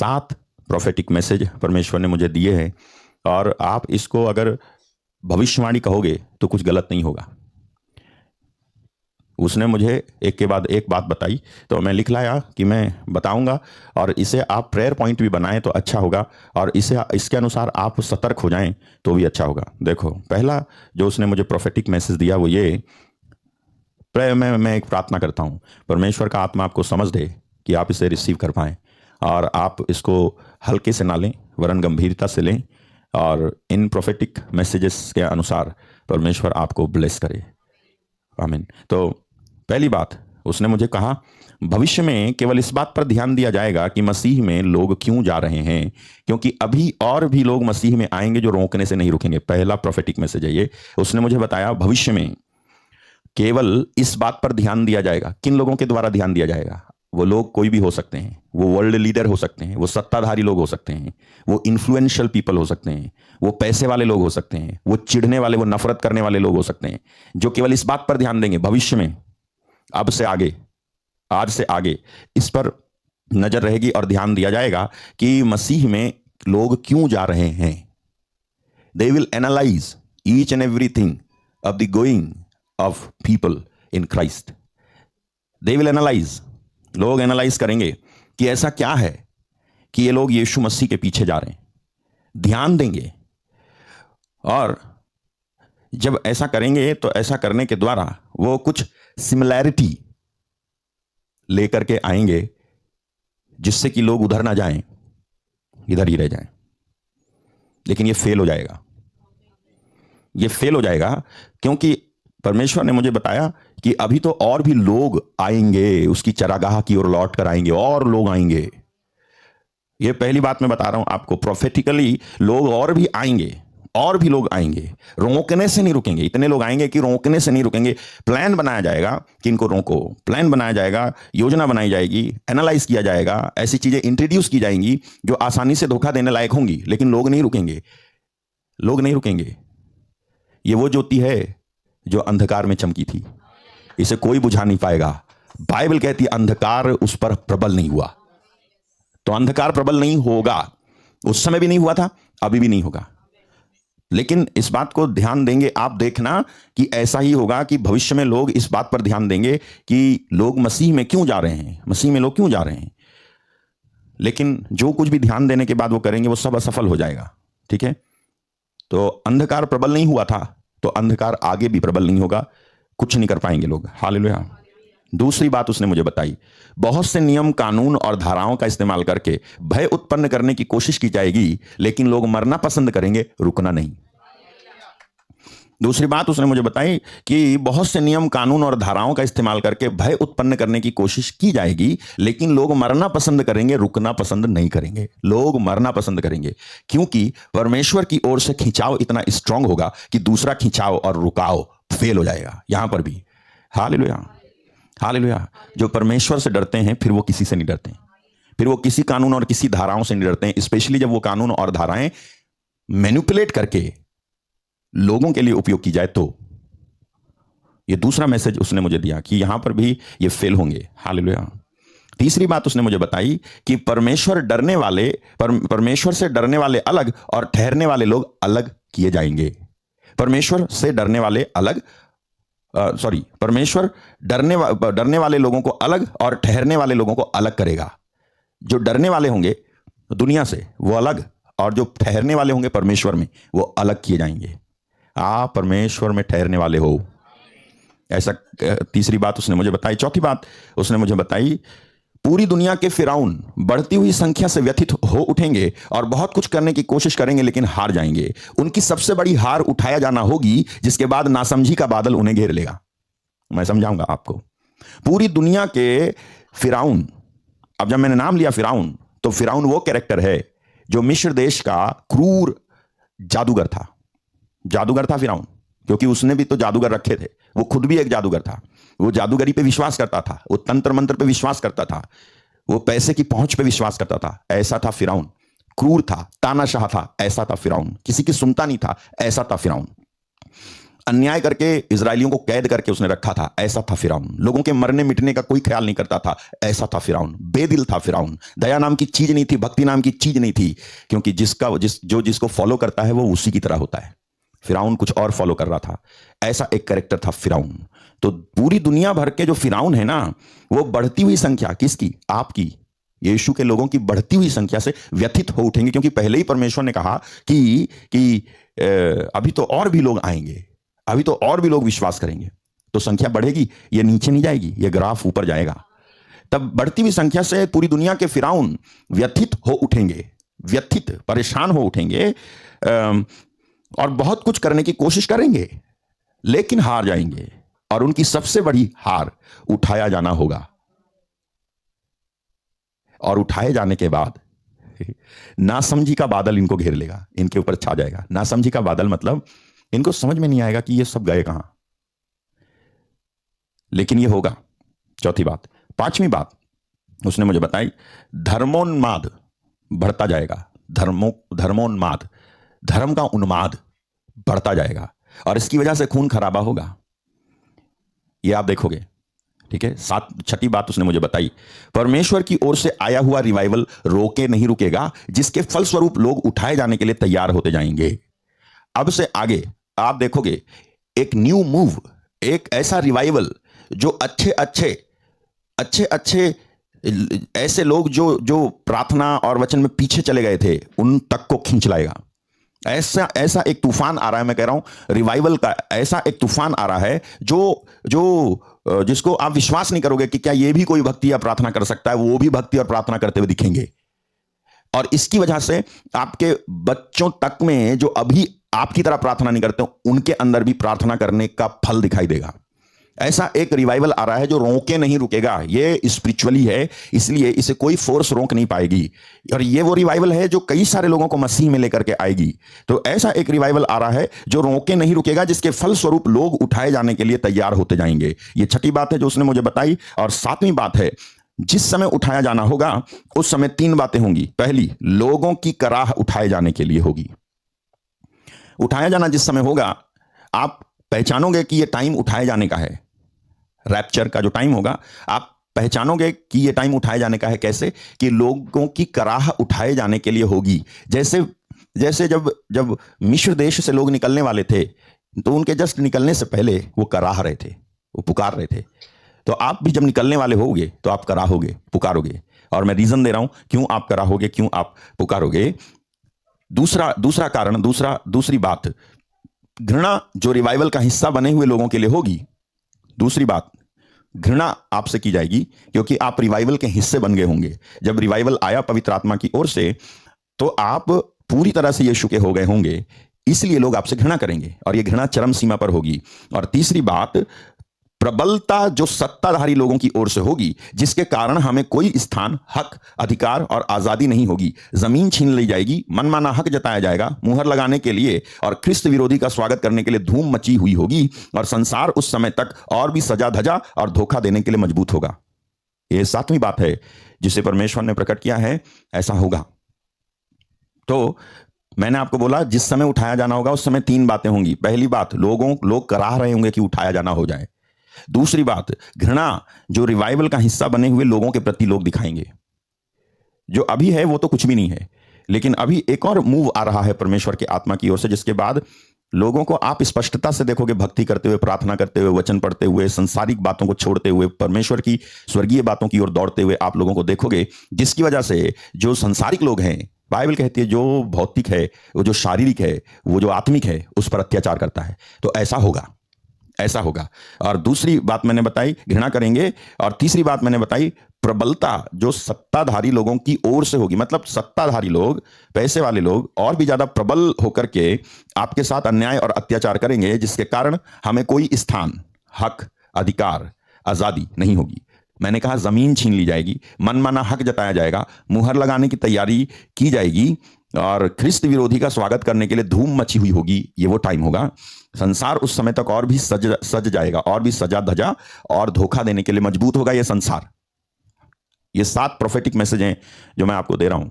7 prophetic message परमेश्वर ने मुझे दिए हैं, और आप इसको अगर भविष्यवाणी कहोगे तो कुछ गलत नहीं होगा। उसने मुझे एक के बाद एक बात बताई, तो मैं लिख लाया कि मैं बताऊंगा, और इसे आप प्रेयर पॉइंट भी बनाएं तो अच्छा होगा, और इसके अनुसार आप सतर्क हो जाएं तो भी अच्छा होगा। देखो, पहला जो उसने मुझे प्रोफेटिक मैसेज दिया वो ये, मैं एक प्रार्थना करता हूँ, परमेश्वर का आत्मा आपको समझ दे कि आप इसे रिसीव कर पाएँ, और आप इसको हल्के से ना लें वरन गंभीरता से लें, और इन प्रोफेटिक मैसेजेस के अनुसार परमेश्वर आपको ब्लेस करे। आमीन। तो पहली बात उसने मुझे कहा, भविष्य में केवल इस बात पर ध्यान दिया जाएगा कि मसीह में लोग क्यों जा रहे हैं, क्योंकि अभी और भी लोग मसीह में आएंगे जो रोकने से नहीं रुकेंगे। पहला प्रोफेटिक मैसेज है ये। उसने मुझे बताया भविष्य में केवल इस बात पर ध्यान दिया जाएगा। किन लोगों के द्वारा ध्यान दिया जाएगा? वो लोग कोई भी हो सकते हैं, वो वर्ल्ड लीडर हो सकते हैं, वो सत्ताधारी लोग हो सकते हैं, वो इन्फ्लुएंशियल पीपल हो सकते हैं, वो पैसे वाले लोग हो सकते हैं, वो चिढ़ने वाले, वो नफरत करने वाले लोग हो सकते हैं, जो केवल इस बात पर ध्यान देंगे भविष्य में, अब से आगे, आज से आगे इस पर नजर रहेगी और ध्यान दिया जाएगा कि मसीह में लोग क्यों जा रहे हैं। They will analyse each and everything of the going of people in Christ. They will analyse, लोग एनालाइज करेंगे कि ऐसा क्या है कि ये लोग यीशु मसीह के पीछे जा रहे हैं, ध्यान देंगे। और जब ऐसा करेंगे तो ऐसा करने के द्वारा वो कुछ सिमिलैरिटी लेकर के आएंगे जिससे कि लोग उधर ना जाएं, इधर ही रह जाएं। लेकिन ये फेल हो जाएगा, ये फेल हो जाएगा, क्योंकि परमेश्वर ने मुझे बताया कि अभी तो और भी लोग आएंगे, उसकी चरागाह की ओर लौट कर आएंगे, और लोग आएंगे। ये पहली बात मैं बता रहा हूं आपको, प्रोफेटिकली लोग और भी आएंगे, और भी लोग आएंगे, रोकने से नहीं रुकेंगे। इतने लोग आएंगे कि रोकने से नहीं रुकेंगे। प्लान बनाया जाएगा कि इनको रोको, प्लान बनाया जाएगा, योजना बनाई जाएगी, एनालाइज किया जाएगा, ऐसी चीजें इंट्रोड्यूस की जाएंगी जो आसानी से धोखा देने लायक होंगी, लेकिन लोग नहीं रुकेंगे, लोग नहीं रुकेंगे। ये वो ज्योति है जो अंधकार में चमकी थी, इसे कोई बुझा नहीं पाएगा। बाइबल कहती है अंधकार उस पर प्रबल नहीं हुआ, तो अंधकार प्रबल नहीं होगा। उस समय भी नहीं हुआ था, अभी भी नहीं होगा। लेकिन इस बात को ध्यान देंगे, आप देखना कि ऐसा ही होगा कि भविष्य में लोग इस बात पर ध्यान देंगे कि लोग मसीह में क्यों जा रहे हैं, मसीह में लोग क्यों जा रहे हैं। लेकिन जो कुछ भी ध्यान देने के बाद वो करेंगे वो सब असफल हो जाएगा। ठीक है, तो अंधकार प्रबल नहीं हुआ था तो अंधकार आगे भी प्रबल नहीं होगा, कुछ नहीं कर पाएंगे लोग। हालेलुया। दूसरी बात उसने मुझे बताई, बहुत से नियम, कानून और धाराओं का इस्तेमाल करके भय उत्पन्न करने की कोशिश की जाएगी, लेकिन लोग मरना पसंद करेंगे, रुकना नहीं। दूसरी बात उसने मुझे बताई कि बहुत से नियम, कानून और धाराओं का इस्तेमाल करके भय उत्पन्न करने की कोशिश की जाएगी, लेकिन लोग मरना पसंद करेंगे, रुकना पसंद नहीं करेंगे। लोग मरना पसंद करेंगे क्योंकि परमेश्वर की ओर से खिंचाव इतना स्ट्रांग होगा कि दूसरा खिंचाव और रुकाव फेल हो जाएगा। यहां पर भी हालेलुया, हालेलुया। जो परमेश्वर से डरते हैं फिर वो किसी से नहीं डरते, फिर वो किसी कानून और किसी धाराओं से नहीं डरते हैं, स्पेशली जब वो कानून और धाराएं मैनिपुलेट करके लोगों के लिए उपयोग की जाए तो। ये दूसरा मैसेज उसने मुझे दिया कि यहां पर भी ये फेल होंगे। हालेलुया। तीसरी बात उसने मुझे बताई कि परमेश्वर से डरने वाले अलग और ठहरने वाले लोग अलग किए जाएंगे। परमेश्वर से डरने वाले अलग, परमेश्वर डरने वाले लोगों को अलग और ठहरने वाले लोगों को अलग करेगा। जो डरने वाले होंगे दुनिया से वो अलग, और जो ठहरने वाले होंगे परमेश्वर में वो अलग किए जाएंगे। आप परमेश्वर में ठहरने वाले हो, ऐसा तीसरी बात उसने मुझे बताई। चौथी बात उसने मुझे बताई, पूरी दुनिया के फिरौन बढ़ती हुई संख्या से व्यथित हो उठेंगे और बहुत कुछ करने की कोशिश करेंगे लेकिन हार जाएंगे। उनकी सबसे बड़ी हार उठाया जाना होगी, जिसके बाद नासमझी का बादल उन्हें घेर लेगा। मैं समझाऊंगा आपको। पूरी दुनिया के फिरौन, अब जब मैंने नाम लिया फिरौन, तो फिरौन वो कैरेक्टर है जो मिस्र देश का क्रूर जादूगर था। जादूगर था फिरौन, क्योंकि उसने भी तो जादूगर रखे थे, वो खुद भी एक जादूगर था। वो जादूगरी पे विश्वास करता था, वो तंत्र मंत्र पे विश्वास करता था, वो पैसे की पहुंच पे विश्वास करता था। ऐसा था फिरौन, क्रूर था, तानाशाह था, ऐसा था फिरौन, किसी की सुनता नहीं था, ऐसा था फिरौन। अन्याय करके इजरायलियों को कैद करके उसने रखा था, ऐसा था फिरौन। लोगों के मरने मिटने का कोई ख्याल नहीं करता था, ऐसा था फिरौन। बेदिल था फिरौन। दया नाम की चीज नहीं थी, भक्ति नाम की चीज नहीं थी, क्योंकि जिसको फॉलो करता है वो उसी की तरह होता है। फिरौन कुछ और फॉलो कर रहा था, ऐसा एक कैरेक्टर था फिरौन। तो पूरी दुनिया भर के जो फिरौन है ना, वो बढ़ती हुई संख्या किसकी? आपकी, यीशु के लोगों की बढ़ती हुई संख्या से व्यथित हो उठेंगे, क्योंकि पहले ही परमेश्वर ने कहा कि अभी तो और भी लोग आएंगे, अभी तो और भी लोग विश्वास करेंगे, तो संख्या बढ़ेगी, ये नीचे नहीं जाएगी, ये ग्राफ ऊपर जाएगा। तब बढ़ती हुई संख्या से पूरी दुनिया के फिरौन व्यथित हो उठेंगे, व्यथित, परेशान हो उठेंगे, और बहुत कुछ करने की कोशिश करेंगे, लेकिन हार जाएंगे। और उनकी सबसे बड़ी हार, उठाया जाना होगा। और उठाए जाने के बाद नासमझी का बादल इनको घेर लेगा, इनके ऊपर छा जाएगा। नासमझी का बादल मतलब इनको समझ में नहीं आएगा कि ये सब गए कहां, लेकिन ये होगा। चौथी बात। पांचवी बात उसने मुझे बताई, धर्मोन्माद बढ़ता जाएगा। धर्मोन्माद, धर्म का उन्माद बढ़ता जाएगा, और इसकी वजह से खून खराबा होगा, ये आप देखोगे। ठीक है। छठी बात उसने मुझे बताई, परमेश्वर की ओर से आया हुआ रिवाइवल रोके नहीं रुकेगा, जिसके फलस्वरूप लोग उठाए जाने के लिए तैयार होते जाएंगे। अब से आगे आप देखोगे एक न्यू मूव, एक ऐसा रिवाइवल जो अच्छे अच्छे ऐसे लोग जो प्रार्थना और वचन में पीछे चले गए थे, उन तक को खींच लाएगा। ऐसा एक तूफान आ रहा है, मैं कह रहा हूं रिवाइवल का ऐसा एक तूफान आ रहा है जिसको आप विश्वास नहीं करोगे कि क्या ये भी कोई भक्ति या प्रार्थना कर सकता है। वो भी भक्ति और प्रार्थना करते हुए दिखेंगे, और इसकी वजह से आपके बच्चों तक में जो अभी आपकी तरह प्रार्थना नहीं करते, उनके अंदर भी प्रार्थना करने का फल दिखाई देगा। ऐसा एक रिवाइवल आ रहा है जो रोके नहीं रुकेगा। ये स्पिरिचुअली है, इसलिए इसे कोई फोर्स रोक नहीं पाएगी, और ये वो रिवाइवल है जो कई सारे लोगों को मसीह में लेकर के आएगी। तो ऐसा एक रिवाइवल आ रहा है जो रोके नहीं रुकेगा, जिसके फलस्वरूप लोग उठाए जाने के लिए तैयार होते जाएंगे। ये छठी बात है जो उसने मुझे बताई। और सातवीं बात है, जिस समय उठाया जाना होगा उस समय तीन बातें होंगी। पहली, लोगों की कराह उठाए जाने के लिए होगी। उठाया जाना जिस समय होगा, आप पहचानोगे कि यह टाइम उठाए जाने का है। रैप्चर का जो टाइम होगा, आप पहचानोगे कि यह टाइम उठाए जाने का है। कैसे? कि लोगों की कराह उठाए जाने के लिए होगी। जैसे जब मिस्र देश से लोग निकलने वाले थे, तो उनके जस्ट निकलने से पहले वो कराह रहे थे, वो पुकार रहे थे। तो आप भी जब निकलने वाले होगे तो आप कराहोगे, पुकारोगे। और मैं रीजन दे रहा हूं क्यों आप कराहोगे, क्यों आप पुकारोगे। दूसरा कारण, दूसरी बात, घृणा जो रिवाइवल का हिस्सा बने हुए लोगों के लिए होगी। दूसरी बात, घृणा आपसे की जाएगी, क्योंकि आप रिवाइवल के हिस्से बन गए होंगे। जब रिवाइवल आया पवित्र आत्मा की ओर से, तो आप पूरी तरह से यीशु के हो गए होंगे, इसलिए लोग आपसे घृणा करेंगे, और यह घृणा चरम सीमा पर होगी। और तीसरी बात, प्रबलता जो सत्ताधारी लोगों की ओर से होगी, जिसके कारण हमें कोई स्थान, हक, अधिकार और आजादी नहीं होगी। जमीन छीन ली जाएगी, मनमाना हक जताया जाएगा मुहर लगाने के लिए, और ख्रिस्त विरोधी का स्वागत करने के लिए धूम मची हुई होगी। और संसार उस समय तक और भी सजा धजा और धोखा देने के लिए मजबूत होगा। यह सातवीं बात है जिसे परमेश्वर ने प्रकट किया है, ऐसा होगा। तो मैंने आपको बोला जिस समय उठाया जाना होगा उस समय तीन बातें होंगी। पहली बात, लोग कराह रहे होंगे कि उठाया जाना हो जाए। दूसरी बात, घृणा जो रिवाइवल का हिस्सा बने हुए लोगों के प्रति लोग दिखाएंगे। जो अभी है वो तो कुछ भी नहीं है, लेकिन अभी एक और मूव आ रहा है परमेश्वर की आत्मा की ओर से, जिसके बाद लोगों को आप स्पष्टता से देखोगे, भक्ति करते हुए, प्रार्थना करते हुए, वचन पढ़ते हुए, संसारिक बातों को छोड़ते हुए, परमेश्वर की स्वर्गीय बातों की ओर दौड़ते हुए आप लोगों को देखोगे, जिसकी वजह से जो संसारिक लोग हैं, बाइबल कहती है जो भौतिक है, वो जो शारीरिक है, वो जो आत्मिक है, उस पर अत्याचार करता है। तो ऐसा होगा। और दूसरी बात मैंने बताई, घृणा करेंगे। और तीसरी बात मैंने बताई, प्रबलता जो सत्ताधारी लोगों की ओर से होगी। मतलब सत्ताधारी लोग, पैसे वाले लोग और भी ज्यादा प्रबल होकर के आपके साथ अन्याय और अत्याचार करेंगे, जिसके कारण हमें कोई स्थान, हक, अधिकार, आजादी नहीं होगी। मैंने कहा जमीन छीन ली जाएगी, मनमाना हक जताया जाएगा, मुहर लगाने की तैयारी की जाएगी, और ख्रिस्त विरोधी का स्वागत करने के लिए धूम मची हुई होगी। ये वो टाइम होगा। संसार उस समय तक और भी सज जाएगा, और भी सजा धजा और धोखा देने के लिए मजबूत होगा ये संसार। ये 7 प्रोफेटिक मैसेज हैं जो मैं आपको दे रहा हूं।